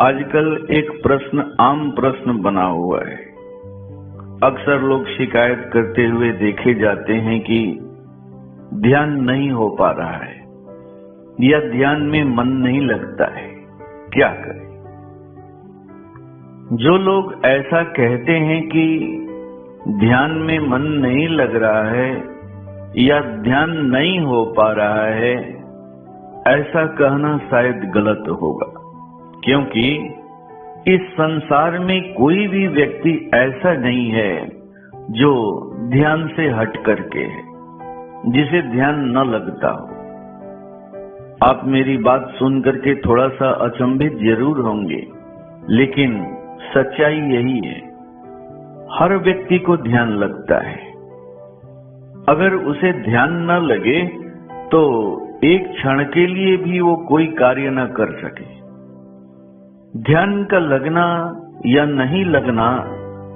आजकल एक प्रश्न आम प्रश्न बना हुआ है। अक्सर लोग शिकायत करते हुए देखे जाते हैं कि ध्यान नहीं हो पा रहा है या ध्यान में मन नहीं लगता है, क्या करें? जो लोग ऐसा कहते हैं कि ध्यान में मन नहीं लग रहा है या ध्यान नहीं हो पा रहा है, ऐसा कहना शायद गलत होगा, क्योंकि इस संसार में कोई भी व्यक्ति ऐसा नहीं है जो ध्यान से हट करके है, जिसे ध्यान न लगता हो। आप मेरी बात सुन करके थोड़ा सा अचंभित जरूर होंगे, लेकिन सच्चाई यही है, हर व्यक्ति को ध्यान लगता है। अगर उसे ध्यान न लगे तो एक क्षण के लिए भी वो कोई कार्य न कर सके। ध्यान का लगना या नहीं लगना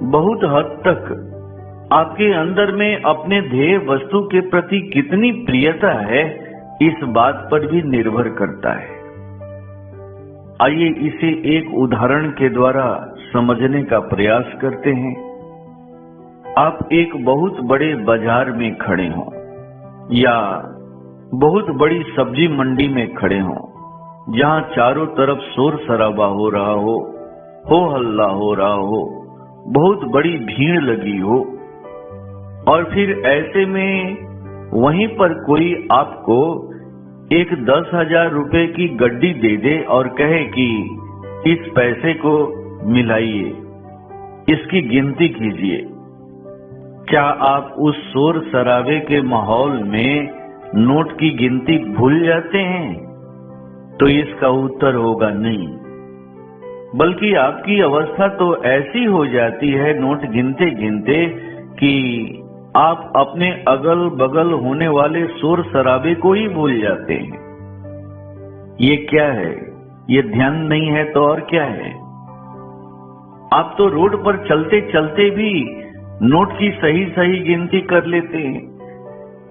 बहुत हद तक आपके अंदर में अपने ध्येय वस्तु के प्रति कितनी प्रियता है, इस बात पर भी निर्भर करता है। आइए इसे एक उदाहरण के द्वारा समझने का प्रयास करते हैं। आप एक बहुत बड़े बाजार में खड़े हों या बहुत बड़ी सब्जी मंडी में खड़े हों, जहां चारों तरफ शोर शराबा हो रहा हो हल्ला हो रहा हो, बहुत बड़ी भीड़ लगी हो, और फिर ऐसे में वहीं पर कोई आपको एक 10,000 रुपए की गड्डी दे दे और कहे कि इस पैसे को मिलाइए, इसकी गिनती कीजिए। क्या आप उस शोर शराबे के माहौल में नोट की गिनती भूल जाते हैं? तो इसका उत्तर होगा नहीं, बल्कि आपकी अवस्था तो ऐसी हो जाती है नोट गिनते गिनते कि आप अपने अगल बगल होने वाले शोर शराबे को ही भूल जाते हैं। ये क्या है? ये ध्यान नहीं है तो और क्या है? आप तो रोड पर चलते चलते भी नोट की सही सही गिनती कर लेते हैं,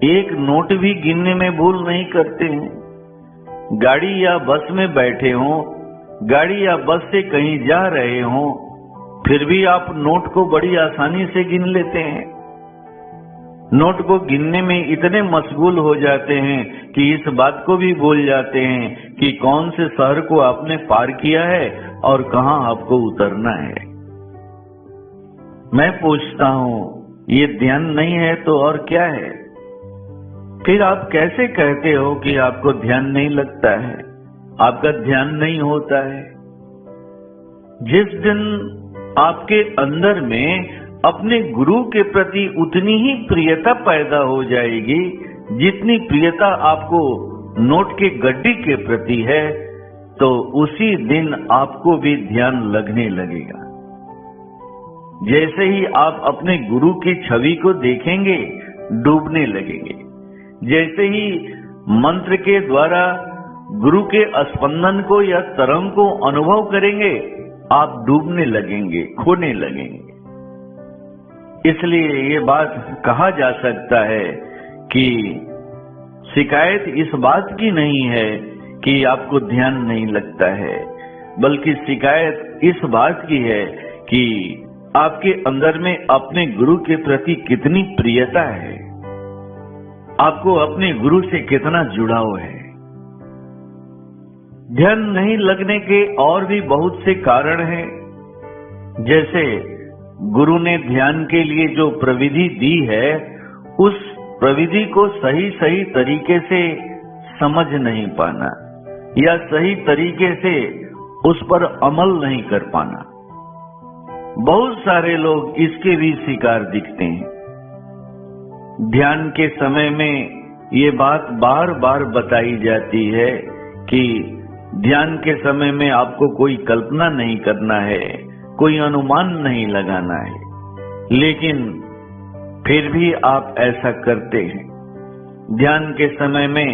एक नोट भी गिनने में भूल नहीं करते हैं। गाड़ी या बस में बैठे हों, गाड़ी या बस से कहीं जा रहे हों, फिर भी आप नोट को बड़ी आसानी से गिन लेते हैं। नोट को गिनने में इतने मशगूल हो जाते हैं कि इस बात को भी भूल जाते हैं कि कौन से शहर को आपने पार किया है और कहां आपको उतरना है। मैं पूछता हूं, ये ध्यान नहीं है तो और क्या है? फिर आप कैसे कहते हो कि आपको ध्यान नहीं लगता है, आपका ध्यान नहीं होता है? जिस दिन आपके अंदर में अपने गुरु के प्रति उतनी ही प्रियता पैदा हो जाएगी जितनी प्रियता आपको नोट के गड्डी के प्रति है, तो उसी दिन आपको भी ध्यान लगने लगेगा। जैसे ही आप अपने गुरु की छवि को देखेंगे, डूबने लगेंगे। जैसे ही मंत्र के द्वारा गुरु के स्पंदन को या तरंग को अनुभव करेंगे, आप डूबने लगेंगे, खोने लगेंगे। इसलिए ये बात कहा जा सकता है कि शिकायत इस बात की नहीं है कि आपको ध्यान नहीं लगता है, बल्कि शिकायत इस बात की है कि आपके अंदर में अपने गुरु के प्रति कितनी प्रियता है, आपको अपने गुरु से कितना जुड़ाव है। ध्यान नहीं लगने के और भी बहुत से कारण हैं, जैसे गुरु ने ध्यान के लिए जो प्रविधि दी है, उस प्रविधि को सही सही तरीके से समझ नहीं पाना या सही तरीके से उस पर अमल नहीं कर पाना। बहुत सारे लोग इसके भी शिकार दिखते हैं। ध्यान के समय में ये बात बार बार बताई जाती है कि ध्यान के समय में आपको कोई कल्पना नहीं करना है, कोई अनुमान नहीं लगाना है, लेकिन फिर भी आप ऐसा करते हैं। ध्यान के समय में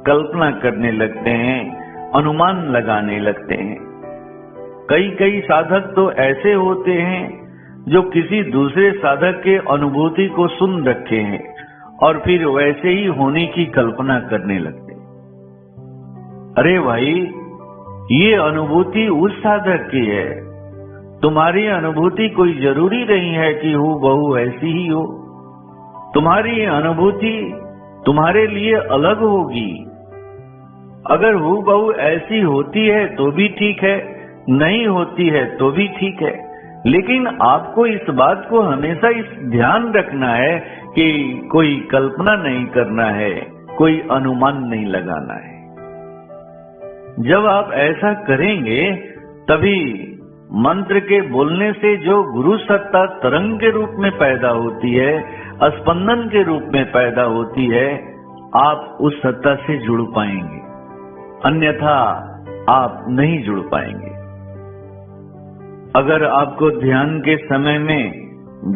कल्पना करने लगते हैं, अनुमान लगाने लगते हैं। कई साधक तो ऐसे होते हैं जो किसी दूसरे साधक के अनुभूति को सुन रखे हैं और फिर वैसे ही होने की कल्पना करने लगते। अरे भाई, ये अनुभूति उस साधक की है। तुम्हारी अनुभूति कोई जरूरी नहीं है कि हूबहू ऐसी ही हो। तुम्हारी अनुभूति तुम्हारे लिए अलग होगी। अगर हूबहू ऐसी होती है तो भी ठीक है, नहीं होती है तो भी ठीक है, लेकिन आपको इस बात को हमेशा इस ध्यान रखना है कि कोई कल्पना नहीं करना है, कोई अनुमान नहीं लगाना है। जब आप ऐसा करेंगे तभी मंत्र के बोलने से जो गुरु सत्ता तरंग के रूप में पैदा होती है, स्पंदन के रूप में पैदा होती है, आप उस सत्ता से जुड़ पाएंगे, अन्यथा आप नहीं जुड़ पाएंगे। अगर आपको ध्यान के समय में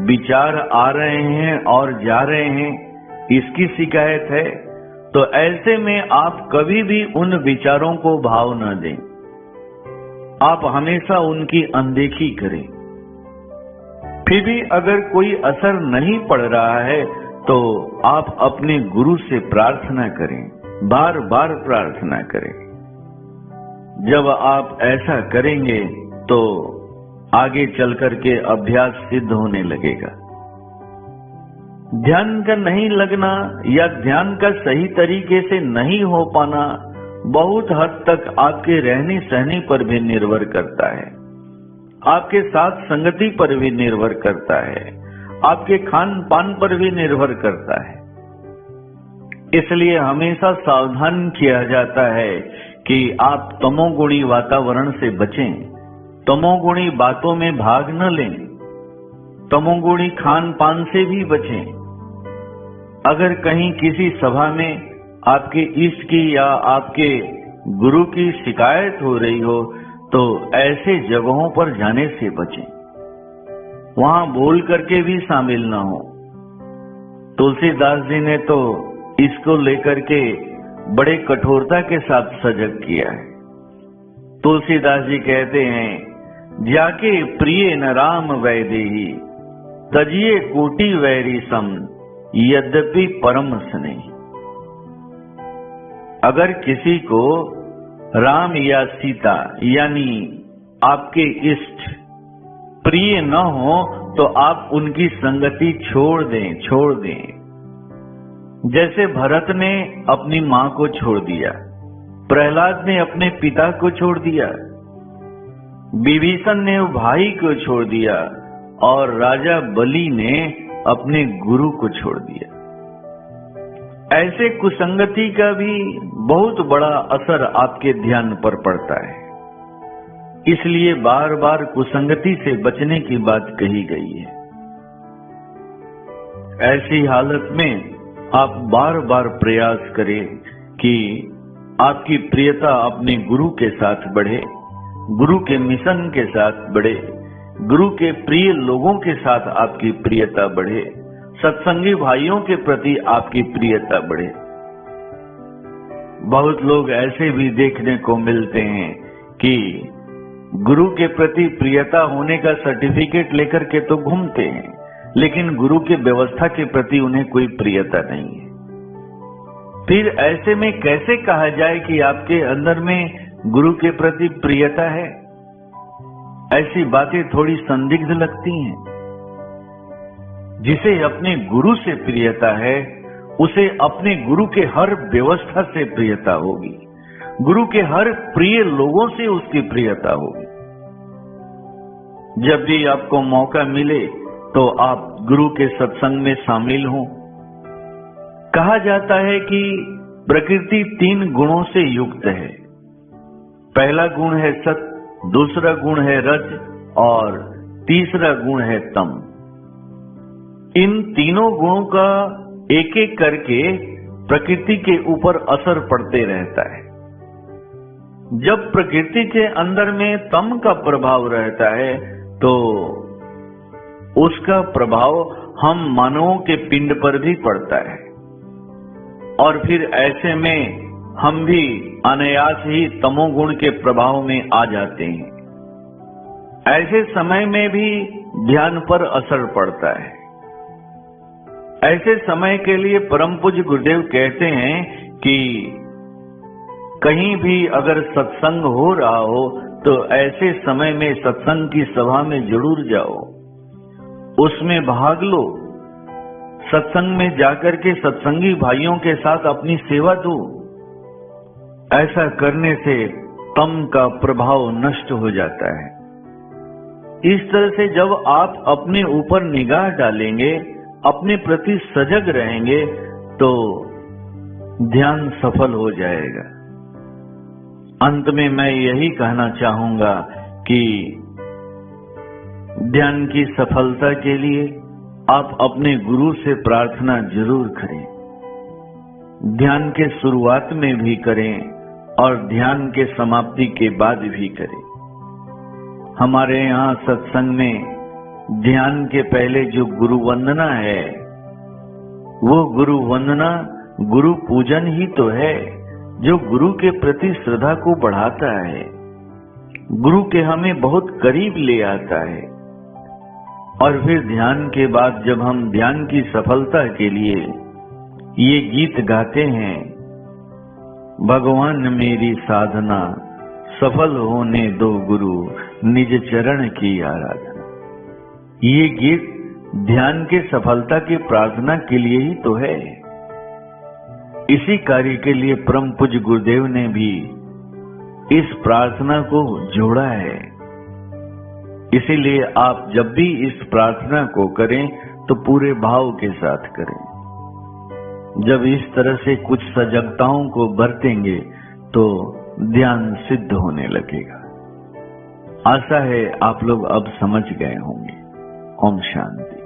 विचार आ रहे हैं और जा रहे हैं, इसकी शिकायत है, तो ऐसे में आप कभी भी उन विचारों को भाव न दें। आप हमेशा उनकी अनदेखी करें। फिर भी अगर कोई असर नहीं पड़ रहा है तो आप अपने गुरु से प्रार्थना करें, बार बार प्रार्थना करें। जब आप ऐसा करेंगे तो आगे चलकर के अभ्यास सिद्ध होने लगेगा। ध्यान का नहीं लगना या ध्यान का सही तरीके से नहीं हो पाना बहुत हद तक आपके रहने सहने पर भी निर्भर करता है, आपके साथ संगति पर भी निर्भर करता है, आपके खान पान पर भी निर्भर करता है। इसलिए हमेशा सावधान किया जाता है कि आप तमोगुणी वातावरण से बचें, तमोगुणी बातों में भाग न लें, तमोगुणी खान पान से भी बचें। अगर कहीं किसी सभा में आपके इष्ट की या आपके गुरु की शिकायत हो रही हो तो ऐसे जगहों पर जाने से बचें, वहां बोल करके भी शामिल ना हो। तुलसीदास जी ने तो इसको लेकर के बड़े कठोरता के साथ सजग किया है। तुलसीदास जी कहते हैं, जाके प्रिय न राम वैदेही, तजिए कोटि वैरी सम, यद्यपि परम स्नेही। अगर किसी को राम या सीता यानी आपके इष्ट प्रिय न हो तो आप उनकी संगति छोड़ दें। जैसे भरत ने अपनी मां को छोड़ दिया, प्रहलाद ने अपने पिता को छोड़ दिया, विभीषण ने भाई को छोड़ दिया और राजा बलि ने अपने गुरु को छोड़ दिया। ऐसे कुसंगति का भी बहुत बड़ा असर आपके ध्यान पर पड़ता है। इसलिए बार बार कुसंगति से बचने की बात कही गई है। ऐसी हालत में आप बार बार प्रयास करें कि आपकी प्रियता अपने गुरु के साथ बढ़े, गुरु के मिशन के साथ बढ़े, गुरु के प्रिय लोगों के साथ आपकी प्रियता बढ़े, सत्संगी भाइयों के प्रति आपकी प्रियता बढ़े। बहुत लोग ऐसे भी देखने को मिलते हैं कि गुरु के प्रति प्रियता होने का सर्टिफिकेट लेकर के तो घूमते हैं, लेकिन गुरु की व्यवस्था के प्रति उन्हें कोई प्रियता नहीं है। फिर ऐसे में कैसे कहा जाए कि आपके अंदर में गुरु के प्रति प्रियता है? ऐसी बातें थोड़ी संदिग्ध लगती हैं। जिसे अपने गुरु से प्रियता है, उसे अपने गुरु के हर व्यवस्था से प्रियता होगी, गुरु के हर प्रिय लोगों से उसकी प्रियता होगी। जब भी आपको मौका मिले तो आप गुरु के सत्संग में शामिल हों। कहा जाता है कि प्रकृति 3 गुणों से युक्त है। पहला गुण है सत, दूसरा गुण है रज और तीसरा गुण है तम। इन तीनों गुणों का एक एक करके प्रकृति के ऊपर असर पड़ते रहता है। जब प्रकृति के अंदर में तम का प्रभाव रहता है तो उसका प्रभाव हम मानवों के पिंड पर भी पड़ता है और फिर ऐसे में हम भी अनायास ही तमोगुण के प्रभाव में आ जाते हैं। ऐसे समय में भी ध्यान पर असर पड़ता है। ऐसे समय के लिए परम पूज्य गुरुदेव कहते हैं कि कहीं भी अगर सत्संग हो रहा हो तो ऐसे समय में सत्संग की सभा में जरूर जाओ, उसमें भाग लो। सत्संग में जाकर के सत्संगी भाइयों के साथ अपनी सेवा दो। ऐसा करने से तम का प्रभाव नष्ट हो जाता है। इस तरह से जब आप अपने ऊपर निगाह डालेंगे, अपने प्रति सजग रहेंगे, तो ध्यान सफल हो जाएगा। अंत में मैं यही कहना चाहूंगा कि ध्यान की सफलता के लिए आप अपने गुरु से प्रार्थना जरूर करें। ध्यान के शुरुआत में भी करें और ध्यान के समाप्ति के बाद भी करें। हमारे यहाँ सत्संग में ध्यान के पहले जो गुरु वंदना है, वो गुरु वंदना गुरु पूजन ही तो है, जो गुरु के प्रति श्रद्धा को बढ़ाता है, गुरु के हमें बहुत करीब ले आता है। और फिर ध्यान के बाद जब हम ध्यान की सफलता के लिए ये गीत गाते हैं, भगवान मेरी साधना सफल होने दो गुरु, निज चरण की आराधना। ये गीत ध्यान के सफलता की प्रार्थना के लिए ही तो है। इसी कार्य के लिए परम पूज्य गुरुदेव ने भी इस प्रार्थना को जोड़ा है। इसीलिए आप जब भी इस प्रार्थना को करें तो पूरे भाव के साथ करें। जब इस तरह से कुछ सजगताओं को बरतेंगे तो ध्यान सिद्ध होने लगेगा। आशा है आप लोग अब समझ गए होंगे। ओम शांति।